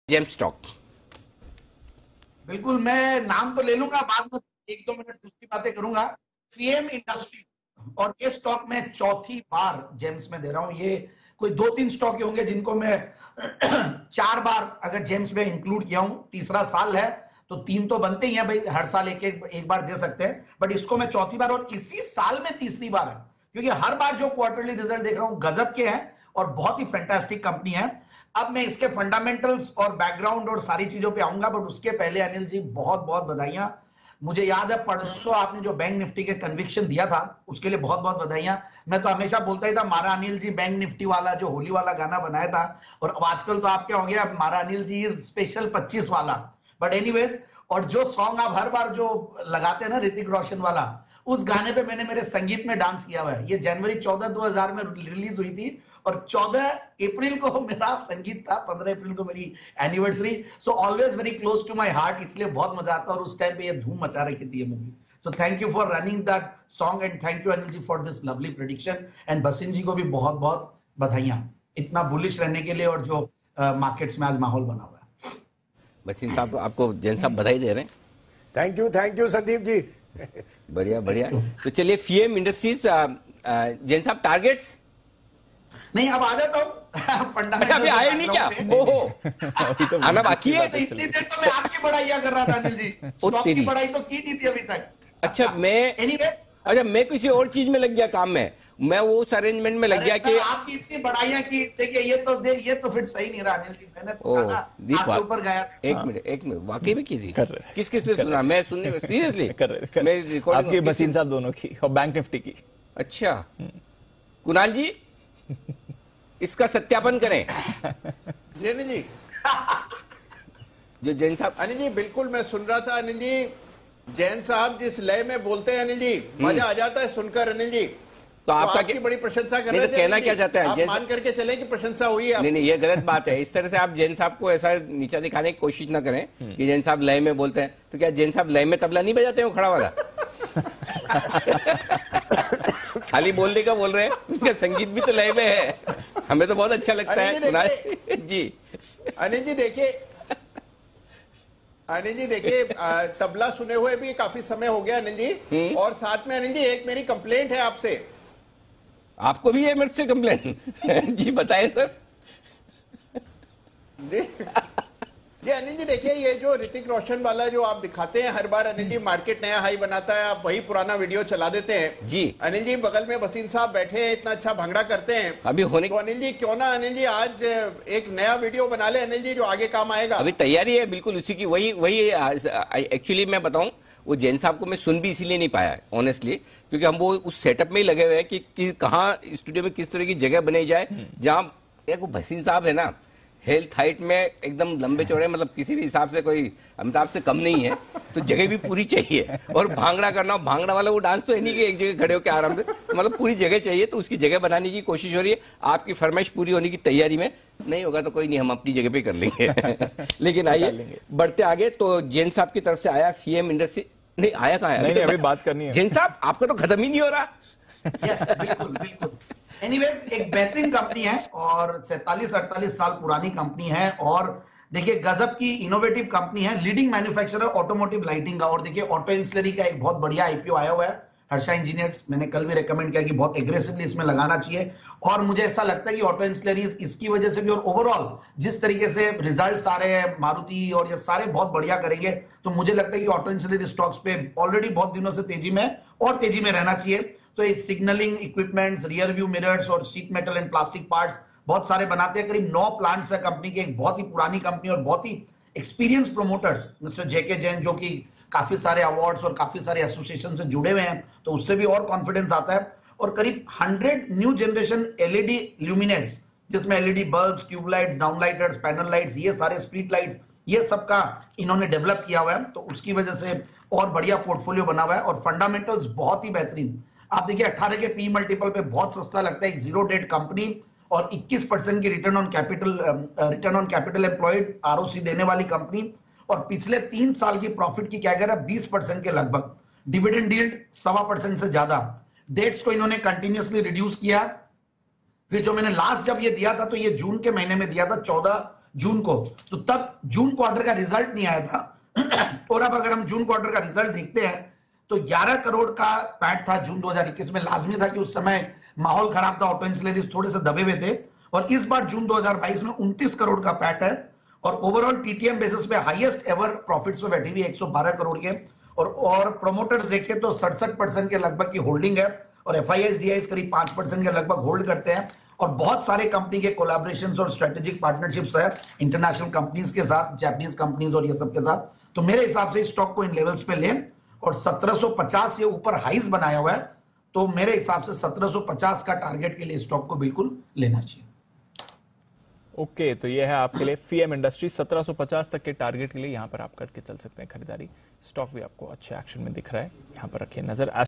GeM stock. बिल्कुल, मैं नाम तो ले लूंगा, बाद में 1-2 मिनट दूसरी बातें करूंगा। फीएम इंडस्ट्रीज, और ये स्टॉक मैं चौथी बार जेम्स में दे रहा हूं। ये कोई 2-3 स्टॉक होंगे जिनको मैं 4 बार अगर जेम्स में इंक्लूड किया हूं। तीसरा साल है तो 3 तो बनते ही हैं भाई, हर साल एक बार दे सकते हैं, बट इसको मैं चौथी बार और इसी साल में तीसरी बार है, क्योंकि हर बार जो क्वार्टरली रिजल्ट देख रहा हूं गजब के हैं और बहुत ही फैंटास्टिक कंपनी है। अब मैं इसके फंडामेंटल्स और बैकग्राउंड और सारी चीजों पे आऊंगा, बट उसके पहले अनिल जी बहुत बहुत बधाइयां। मुझे याद है परसों आपने जो बैंक निफ्टी के कन्विक्शन दिया था, उसके लिए बहुत बहुत बधाइयां। मैं तो हमेशा बोलता ही था मारा अनिल जी बैंक निफ्टी वाला जो होली वाला गाना बनाया था, और अब आजकल तो आप क्या हो गया, मारा अनिल जी इज स्पेशल 25 वाला। बट एनीवेज, और जो सॉन्ग आप हर बार जो लगाते हैं ना ऋतिक रोशन वाला, उस गाने पे मैंने मेरे संगीत में डांस किया हुआ है। ये जनवरी 14 2000 में रिलीज हुई थी और 14 अप्रैल को मेरा संगीत था, 15 अप्रैल को मेरी anniversary. So always very close to my heart, इसलिए बहुत मजा आता है। और उस टाइम पे ये धूम मचा रखी थी ये movie. So thank you for running that song and thank you Anil ji for this lovely prediction. And बसिन जी को भी बहुत बहुत बधाइयां इतना बुलिश रहने के लिए, और जो मार्केट्स में आज माहौल बना हुआ है। बसिन साहब आपको जैन साहब बधाई दे रहे हैं। Thank you Sandeep ji. बढ़िया बढ़िया। तो चलिए फीएम इंडस्ट्रीज, जैन साहब टारगेट्स नहीं, अब आ जाता हूँ। अच्छा अभी आए नहीं क्या? ओहो, आना बाकी है। तो इतनी देर तो मैं आपकी बड़ाइयां कर रहा था अनिल जी, स्टॉक की बड़ाई तो की नहीं थी अभी तक। अच्छा मैं किसी और चीज में लग गया, काम में मैं वो उस अरेंजमेंट में लग गया कि आपकी इतनी बड़ाइयां की। देखिए ये तो फिर सही नहीं रहा अनिल जी। मैंने तो कहा आपके ऊपर गया। एक मिनट वाकई में की थी। किस किस ने सुना? मैं सुनने में सीरियसली मैं रिकॉर्डिंग आपकी बसीन साहब दोनों की और बैंक निफ्टी की। अच्छा कुणाल जी इसका सत्यापन करें। अनिल जी जो जैन साहब, अनिल जी बिल्कुल मैं सुन रहा था अनिल जी। जैन साहब जिस लय में बोलते हैं अनिल जी, मजा आ जाता है सुनकर अनिल जी। तो आपका आपकी बड़ी प्रशंसा कर रहे थे। कहना क्या चाहते हैं? आप मान करके चले कि प्रशंसा हुई है। नहीं ये गलत बात है। इस तरह से आप जैन साहब को ऐसा नीचा दिखाने की कोशिश ना करें कि जैन साहब लय में बोलते हैं। तो क्या जैन साहब लय में तबला नहीं बजाते हो खड़ा वाला? खाली बोलने का बोल रहे हैं, उनका संगीत भी तो लय में है। हमें तो बहुत अच्छा लगता है जी। अनिल जी देखिए तबला सुने हुए भी काफी समय हो गया अनिल जी। और साथ में अनिल जी एक मेरी कंप्लेंट है आपसे। आपको भी है मेरे से कंप्लेंट? जी बताएं सर। ये अनिल जी देखिए, ये जो ऋतिक रोशन वाला जो आप दिखाते हैं हर बार अनिल जी, मार्केट नया हाई बनाता है, आप वही पुराना वीडियो चला देते हैं जी। अनिल जी बगल में वसीम साहब बैठे हैं, इतना अच्छा भंगड़ा करते हैं अभी होने। तो अनिल जी क्यों ना अनिल जी आज एक नया वीडियो बना ले अनिल जी, जो आगे काम आएगा। अभी तैयारी है बिल्कुल उसी की। वही एक्चुअली मैं बताऊं, वो जैन साहब को मैं सुन भी इसीलिए नहीं पाया ऑनेस्टली, क्योंकि हम वो उस सेटअप में ही लगे हुए हैं कि कहाँ स्टूडियो में किस तरह की जगह बनाई जाए जहां एक वो भसीन साहब है ना, हेल्थ हाइट में एकदम लंबे चौड़े, मतलब किसी भी हिसाब से कोई अमिताभ से कम नहीं है, तो जगह भी पूरी चाहिए। और भांगड़ा करना, भांगड़ा वाला वो डांस तो है नहीं कि एक जगह खड़े होकर आराम से, तो मतलब पूरी जगह चाहिए। तो उसकी जगह बनाने की कोशिश हो रही है। आपकी फरमाइश पूरी होने की तैयारी में। नहीं होगा तो कोई नहीं, हम अपनी जगह पे कर लेंगे। लेकिन आइए बढ़ते आगे। तो जैन साहब की तरफ से आया फीएम इंडस्ट्री। नहीं आया कहाँ है? अभी बात करनी है जैन साहब, आपका तो खत्म ही नहीं हो रहा। यस बिल्कुल। एनीवेज, एक बेहतरीन कंपनी है और 47-48 साल पुरानी कंपनी है। और देखिए गजब की इनोवेटिव कंपनी है, लीडिंग मैन्युफैक्चरर ऑटोमोटिव लाइटिंग का। और देखिए ऑटो इंसलरी का एक बहुत बढ़िया आईपीओ आया हुआ है, हर्षा इंजीनियर्स। मैंने कल भी रेकमेंड किया कि बहुत एग्रेसिवली इसमें लगाना चाहिए। और मुझे ऐसा लगता है कि ऑटो इंसलरी इसकी वजह से भी, और ओवरऑल जिस तरीके से रिजल्ट्स आ रहे हैं मारुति और ये सारे बहुत बढ़िया करेंगे, तो मुझे लगता है कि ऑटो इंसलरी स्टॉक्स पे ऑलरेडी बहुत दिनों से तेजी में और तेजी में रहना चाहिए। तो ये signalling equipments, rear view mirrors और sheet metal and plastic parts बहुत सारे बनाते हैं। करीब 9 प्लांट्स है कंपनी के। एक बहुत ही पुरानी कंपनी और बहुत ही एक्सपीरियंस प्रोमोटर्स मिस्टर जेके जैन, जो कि काफी सारे अवार्ड्स और काफी सारे एसोसिएशन से जुड़े हुए हैं, तो उससे भी और कॉन्फिडेंस आता है। और करीब 100 न्यू जनरेशन एलईडी ल्यूमिनेट्स, जिसमें LED bulbs, tubelights, downlighters, panel lights, ये सारे स्ट्रीट लाइट्स, ये सबका इन्होंने डेवलप किया हुआ है। तो उसकी वजह से और बढ़िया पोर्टफोलियो बना हुआ है। और फंडामेंटल्स बहुत ही बेहतरीन। आप देखिए 18 के पी मल्टीपल पे बहुत सस्ता लगता है एक जीरो डेट कंपनी, और 21% की return on capital employed ROC देने वाली कंपनी। और पिछले 3 साल की प्रॉफिट की क्या कह रहा है, 20% के लगभग। डिविडेंड यील्ड 1.25% से ज्यादा। डेट्स को इन्होंने कंटिन्यूअसली रिड्यूस किया। फिर जो मैंने लास्ट जब ये दिया था, तो ये जून के महीने में दिया था 14 जून को, तो तब जून क्वार्टर का रिजल्ट नहीं आया था। और अब अगर हम जून क्वार्टर का रिजल्ट देखते हैं तो 11 करोड़ का पैट था जून 2021 में। लाजमी था कि उस समय माहौल खराब था, ऑटो इंसुलेरिस थोड़े से दबे हुए थे, और इस बार जून 2022 में 29 करोड़ का पैट है, और ओवरऑल टीटीएम बेसिस पे हाईएस्ट एवर प्रॉफिट्स में बैठी हुई 112 करोड़ के, और प्रोमोटर्स देखें तो 67% के लगभग की होल्डिंग है, और एफआईआईज डीआईज करीब 5% के लगभग होल्ड करते हैं, और बहुत सारे कंपनी के कोलैबोरेशंस और स्ट्रेटेजिक पार्टनरशिप्स है इंटरनेशनल कंपनीज के साथ, जापानीज कंपनीज और ये सब के साथ। तो मेरे हिसाब से स्टॉक को इन लेवल्स पे लें, और 1750 ये ऊपर हाइस बनाया हुआ है, तो मेरे हिसाब से 1750 का टारगेट के लिए स्टॉक को बिल्कुल लेना चाहिए। ओके, तो ये है आपके लिए फीएम इंडस्ट्री 1750 तक के टारगेट के लिए यहां पर आप करके चल सकते हैं खरीदारी। स्टॉक भी आपको अच्छे एक्शन में दिख रहा है, यहां पर रखिए नजर।